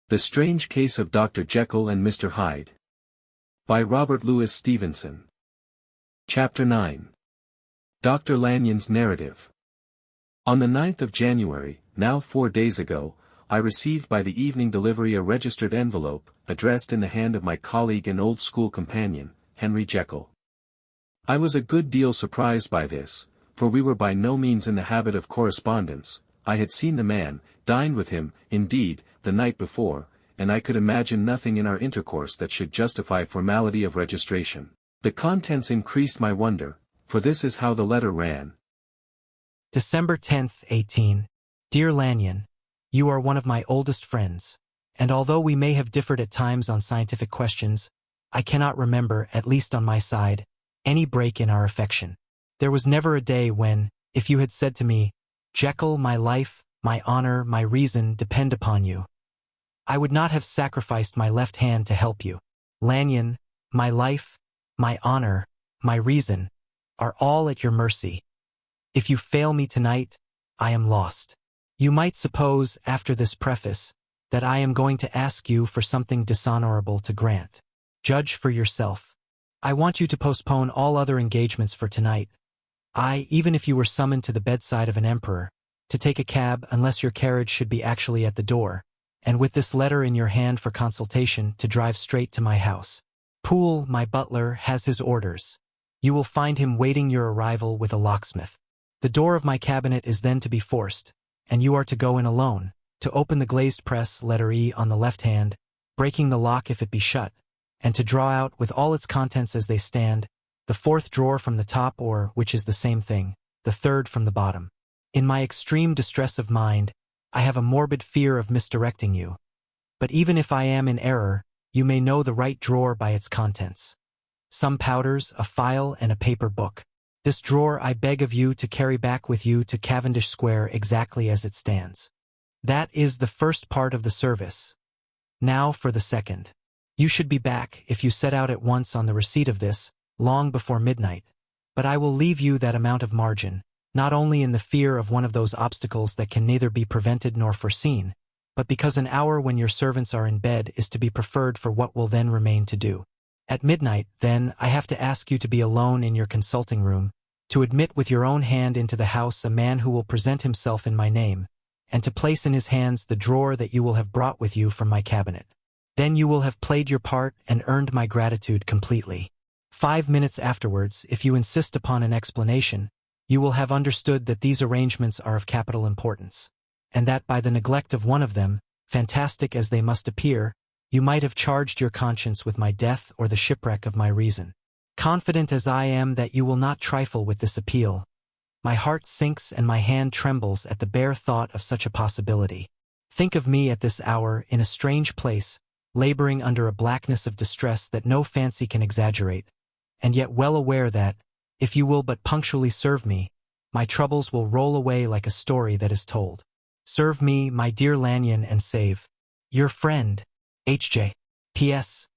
The Strange Case of Dr. Jekyll and Mr. Hyde. By Robert Louis Stevenson. Chapter 9. Dr. Lanyon's Narrative. On the 9th of January, now 4 days ago, I received by the evening delivery a registered envelope, addressed in the hand of my colleague and old school companion, Henry Jekyll. I was a good deal surprised by this, for we were by no means in the habit of correspondence. I had seen the man, dined with him, indeed, the night before, and I could imagine nothing in our intercourse that should justify formality of registration. The contents increased my wonder, for this is how the letter ran. December 10th, 18. Dear Lanyon, you are one of my oldest friends, and although we may have differed at times on scientific questions, I cannot remember, at least on my side, any break in our affection. There was never a day when, if you had said to me, Jekyll, my life, my honor, my reason depend upon you, I would not have sacrificed my left hand to help you. Lanyon, my life, my honor, my reason, are all at your mercy. If you fail me tonight, I am lost. You might suppose, after this preface, that I am going to ask you for something dishonorable to grant. Judge for yourself. I want you to postpone all other engagements for tonight. Even if you were summoned to the bedside of an emperor, to take a cab unless your carriage should be actually at the door, and with this letter in your hand for consultation to drive straight to my house. Poole, my butler, has his orders. You will find him waiting your arrival with a locksmith. The door of my cabinet is then to be forced, and you are to go in alone, to open the glazed press, letter E on the left hand, breaking the lock if it be shut, and to draw out with all its contents as they stand, the fourth drawer from the top or, which is the same thing, the third from the bottom. In my extreme distress of mind, I have a morbid fear of misdirecting you. But even if I am in error, you may know the right drawer by its contents. Some powders, a file, and a paper book. This drawer I beg of you to carry back with you to Cavendish Square exactly as it stands. That is the first part of the service. Now for the second. You should be back, if you set out at once on the receipt of this, long before midnight. But I will leave you that amount of margin, not only in the fear of one of those obstacles that can neither be prevented nor foreseen, but because an hour when your servants are in bed is to be preferred for what will then remain to do. At midnight, then, I have to ask you to be alone in your consulting room, to admit with your own hand into the house a man who will present himself in my name, and to place in his hands the drawer that you will have brought with you from my cabinet. Then you will have played your part and earned my gratitude completely. 5 minutes afterwards, if you insist upon an explanation, you will have understood that these arrangements are of capital importance, and that by the neglect of one of them, fantastic as they must appear, you might have charged your conscience with my death or the shipwreck of my reason. Confident as I am that you will not trifle with this appeal, my heart sinks and my hand trembles at the bare thought of such a possibility. Think of me at this hour in a strange place, laboring under a blackness of distress that no fancy can exaggerate, and yet well aware that, if you will but punctually serve me, my troubles will roll away like a story that is told. Serve me, my dear Lanyon, and save your friend, H.J. P.S.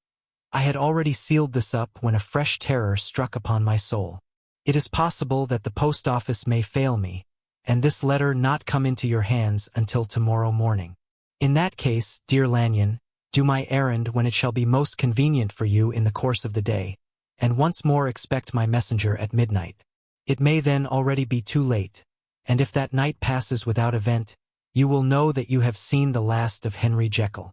I had already sealed this up when a fresh terror struck upon my soul. It is possible that the post office may fail me, and this letter not come into your hands until tomorrow morning. In that case, dear Lanyon, do my errand when it shall be most convenient for you in the course of the day, and once more expect my messenger at midnight. It may then already be too late, and if that night passes without event, you will know that you have seen the last of Henry Jekyll.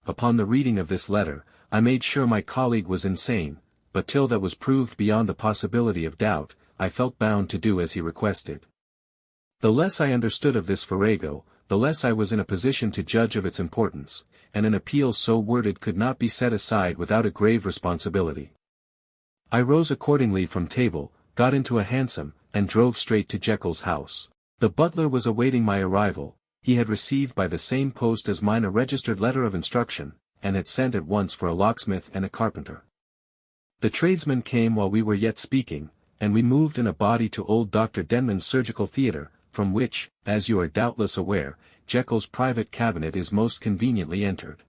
Upon the reading of this letter, I made sure my colleague was insane, but till that was proved beyond the possibility of doubt, I felt bound to do as he requested. The less I understood of this farrago, the less I was in a position to judge of its importance, and an appeal so worded could not be set aside without a grave responsibility. I rose accordingly from table, got into a hansom, and drove straight to Jekyll's house. The butler was awaiting my arrival. He had received by the same post as mine a registered letter of instruction, and had sent at once for a locksmith and a carpenter. The tradesmen came while we were yet speaking, and we moved in a body to old Dr. Denman's surgical theatre, from which, as you are doubtless aware, Jekyll's private cabinet is most conveniently entered.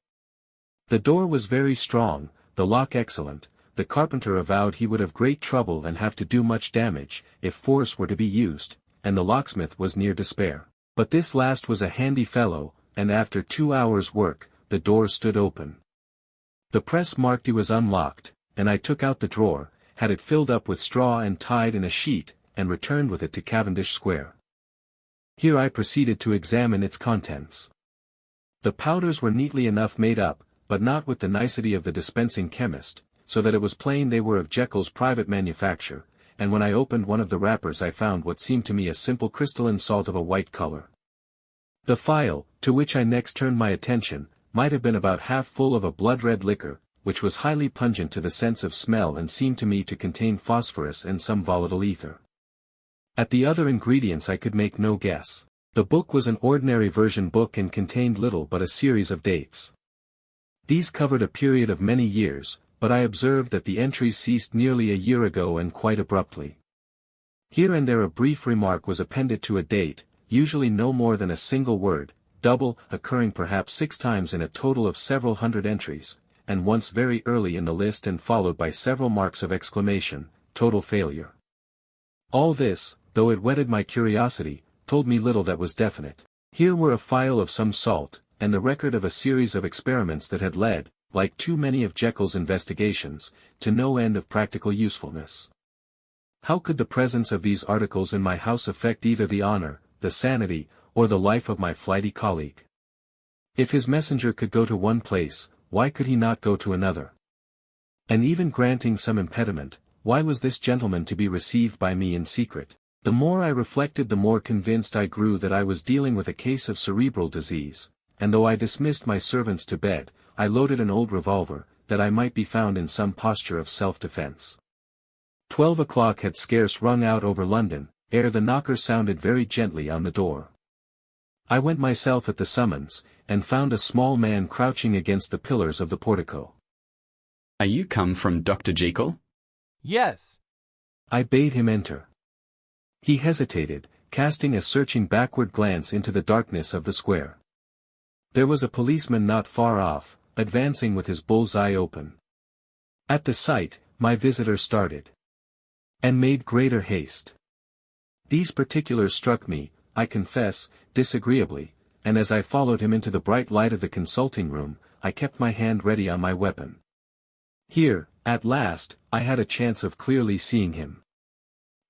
The door was very strong, the lock excellent. The carpenter avowed he would have great trouble and have to do much damage, if force were to be used, and the locksmith was near despair. But this last was a handy fellow, and after 2 hours' work, the door stood open. The press marquee was unlocked, and I took out the drawer, had it filled up with straw and tied in a sheet, and returned with it to Cavendish Square. Here I proceeded to examine its contents. The powders were neatly enough made up, but not with the nicety of the dispensing chemist, so that it was plain they were of Jekyll's private manufacture, and when I opened one of the wrappers I found what seemed to me a simple crystalline salt of a white color. The phial, to which I next turned my attention, might have been about half full of a blood-red liquor, which was highly pungent to the sense of smell and seemed to me to contain phosphorus and some volatile ether. At the other ingredients I could make no guess. The book was an ordinary version book and contained little but a series of dates. These covered a period of many years, but I observed that the entries ceased nearly a year ago and quite abruptly. Here and there a brief remark was appended to a date, usually no more than a single word, double, occurring perhaps 6 times in a total of several hundred entries, and once very early in the list and followed by several marks of exclamation, total failure. All this, though it whetted my curiosity, told me little that was definite. Here were a phial of some salt, and the record of a series of experiments that had led, like too many of Jekyll's investigations, to no end of practical usefulness. How could the presence of these articles in my house affect either the honor, the sanity, or the life of my flighty colleague? If his messenger could go to one place, why could he not go to another? And even granting some impediment, why was this gentleman to be received by me in secret? The more I reflected the more convinced I grew that I was dealing with a case of cerebral disease, and though I dismissed my servants to bed, I loaded an old revolver, that I might be found in some posture of self-defense. 12 o'clock had scarce rung out over London, ere the knocker sounded very gently on the door. I went myself at the summons, and found a small man crouching against the pillars of the portico. "Are you come from Dr. Jekyll?" "Yes." I bade him enter. He hesitated, casting a searching backward glance into the darkness of the square. There was a policeman not far off, advancing with his bull's-eye open. At the sight, my visitor started, and made greater haste. These particulars struck me, I confess, disagreeably, and as I followed him into the bright light of the consulting room, I kept my hand ready on my weapon. Here, at last, I had a chance of clearly seeing him.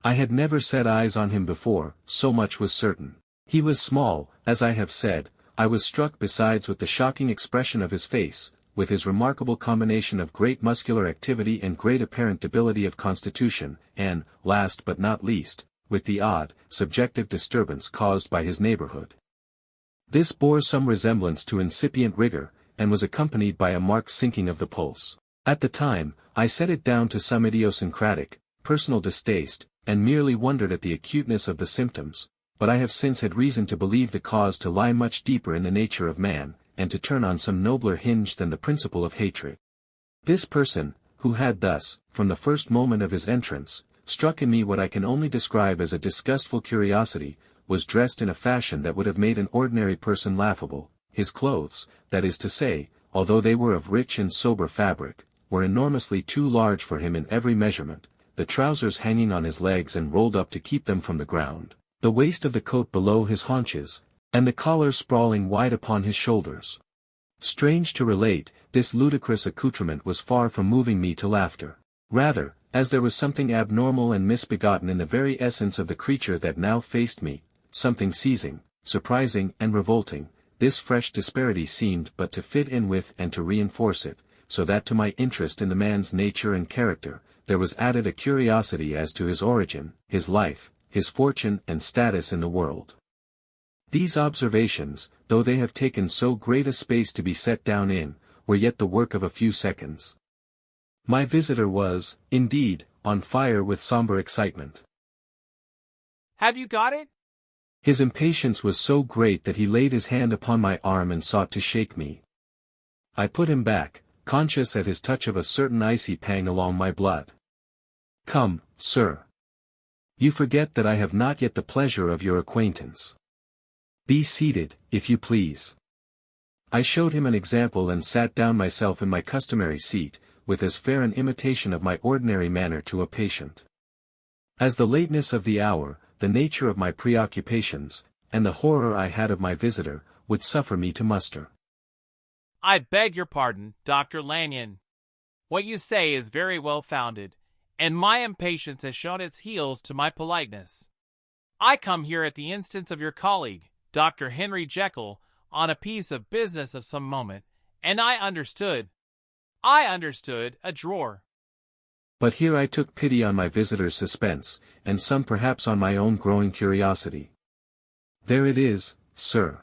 I had never set eyes on him before, so much was certain. He was small, as I have said. I was struck besides with the shocking expression of his face, with his remarkable combination of great muscular activity and great apparent debility of constitution, and, last but not least, with the odd, subjective disturbance caused by his neighborhood. This bore some resemblance to incipient rigor, and was accompanied by a marked sinking of the pulse. At the time, I set it down to some idiosyncratic, personal distaste, and merely wondered at the acuteness of the symptoms, but I have since had reason to believe the cause to lie much deeper in the nature of man, and to turn on some nobler hinge than the principle of hatred. This person, who had thus, from the first moment of his entrance, struck in me what I can only describe as a disgustful curiosity, was dressed in a fashion that would have made an ordinary person laughable. His clothes, that is to say, although they were of rich and sober fabric, were enormously too large for him in every measurement, the trousers hanging on his legs and rolled up to keep them from the ground, the waist of the coat below his haunches, and the collar sprawling wide upon his shoulders. Strange to relate, this ludicrous accoutrement was far from moving me to laughter. Rather, as there was something abnormal and misbegotten in the very essence of the creature that now faced me, something seizing, surprising and revolting, this fresh disparity seemed but to fit in with and to reinforce it, so that to my interest in the man's nature and character, there was added a curiosity as to his origin, his life, his fortune and status in the world. These observations, though they have taken so great a space to be set down in, were yet the work of a few seconds. My visitor was, indeed, on fire with somber excitement. "Have you got it?" His impatience was so great that he laid his hand upon my arm and sought to shake me. I put him back, conscious at his touch of a certain icy pang along my blood. "Come, sir. You forget that I have not yet the pleasure of your acquaintance. Be seated, if you please." I showed him an example and sat down myself in my customary seat, with as fair an imitation of my ordinary manner to a patient. As the lateness of the hour, the nature of my preoccupations, and the horror I had of my visitor, would suffer me to muster. I beg your pardon, Dr. Lanyon. What you say is very well founded, and my impatience has shown its heels to my politeness. I come here at the instance of your colleague, Dr. Henry Jekyll, on a piece of business of some moment, and I understood a drawer. But here I took pity on my visitor's suspense, and some perhaps on my own growing curiosity. There it is, sir.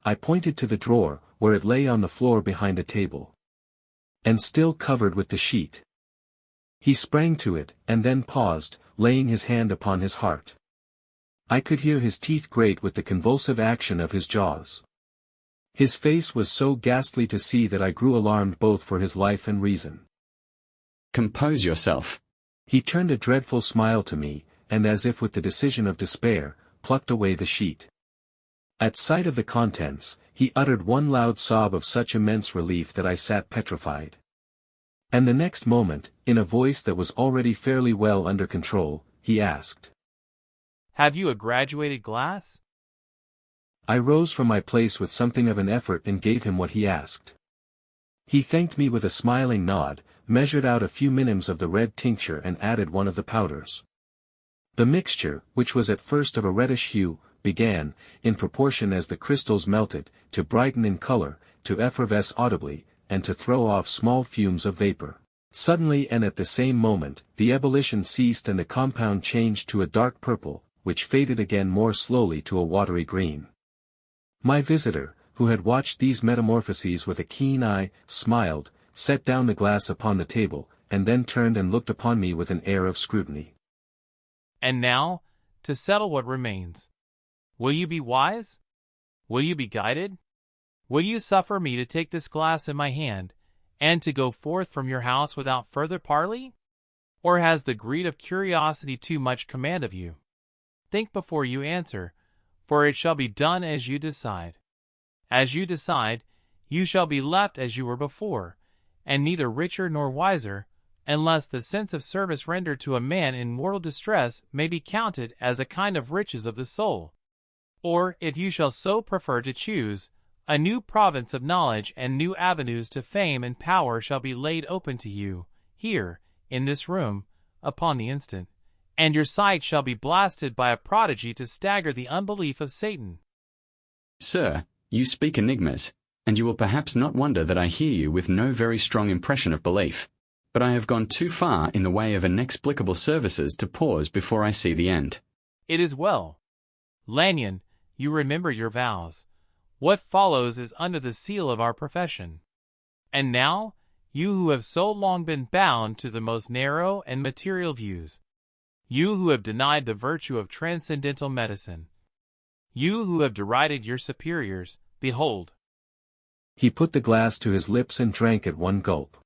I pointed to the drawer, where it lay on the floor behind a table. And still covered with the sheet. He sprang to it, and then paused, laying his hand upon his heart. I could hear his teeth grate with the convulsive action of his jaws. His face was so ghastly to see that I grew alarmed both for his life and reason. Compose yourself. He turned a dreadful smile to me, and as if with the decision of despair, plucked away the sheet. At sight of the contents, he uttered one loud sob of such immense relief that I sat petrified. And the next moment, in a voice that was already fairly well under control, he asked, Have you a graduated glass? I rose from my place with something of an effort and gave him what he asked. He thanked me with a smiling nod, measured out a few minims of the red tincture and added one of the powders. The mixture, which was at first of a reddish hue, began, in proportion as the crystals melted, to brighten in color, to effervesce audibly, and to throw off small fumes of vapor. Suddenly and at the same moment, the ebullition ceased and the compound changed to a dark purple, which faded again more slowly to a watery green. My visitor, who had watched these metamorphoses with a keen eye, smiled, set down the glass upon the table, and then turned and looked upon me with an air of scrutiny. And now, to settle what remains. Will you be wise? Will you be guided? Will you suffer me to take this glass in my hand, and to go forth from your house without further parley? Or has the greed of curiosity too much command of you? Think before you answer, for it shall be done as you decide. As you decide, you shall be left as you were before, and neither richer nor wiser, unless the sense of service rendered to a man in mortal distress may be counted as a kind of riches of the soul. Or, if you shall so prefer to choose, a new province of knowledge and new avenues to fame and power shall be laid open to you, here, in this room, upon the instant, and your sight shall be blasted by a prodigy to stagger the unbelief of Satan. Sir, you speak enigmas, and you will perhaps not wonder that I hear you with no very strong impression of belief. But I have gone too far in the way of inexplicable services to pause before I see the end. It is well. Lanyon, you remember your vows. What follows is under the seal of our profession. And now, you who have so long been bound to the most narrow and material views, you who have denied the virtue of transcendental medicine, you who have derided your superiors, behold. He put the glass to his lips and drank at one gulp.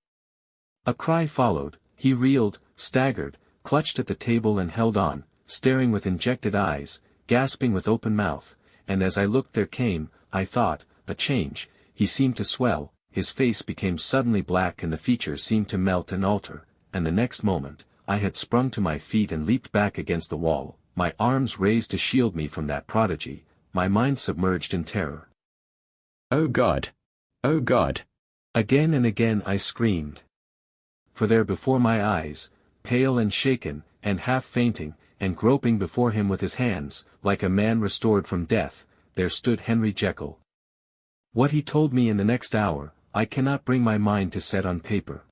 A cry followed, he reeled, staggered, clutched at the table and held on, staring with injected eyes, gasping with open mouth, and as I looked there came, I thought, a change. He seemed to swell, his face became suddenly black and the features seemed to melt and alter, and the next moment, I had sprung to my feet and leaped back against the wall, my arms raised to shield me from that prodigy, my mind submerged in terror. O God! O God! Again and again I screamed. For there before my eyes, pale and shaken, and half fainting, and groping before him with his hands, like a man restored from death, there stood Henry Jekyll. What he told me in the next hour, I cannot bring my mind to set on paper.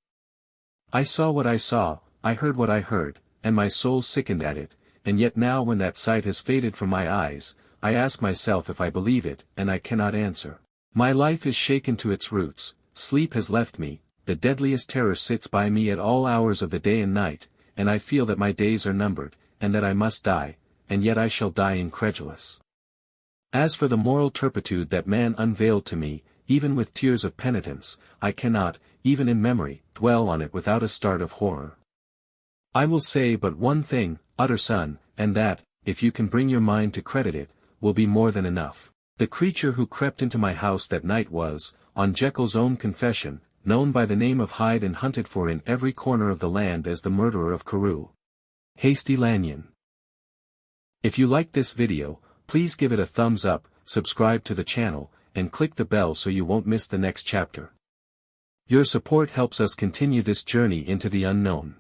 I saw what I saw, I heard what I heard, and my soul sickened at it, and yet now when that sight has faded from my eyes, I ask myself if I believe it, and I cannot answer. My life is shaken to its roots, sleep has left me, the deadliest terror sits by me at all hours of the day and night, and I feel that my days are numbered, and that I must die, and yet I shall die incredulous. As for the moral turpitude that man unveiled to me, even with tears of penitence, I cannot, even in memory, dwell on it without a start of horror. I will say but one thing, utter son, and that, if you can bring your mind to credit it, will be more than enough. The creature who crept into my house that night was, on Jekyll's own confession, known by the name of Hyde and hunted for in every corner of the land as the murderer of Carew. Hasty Lanyon. If you liked this video, please give it a thumbs up, subscribe to the channel, and click the bell so you won't miss the next chapter. Your support helps us continue this journey into the unknown.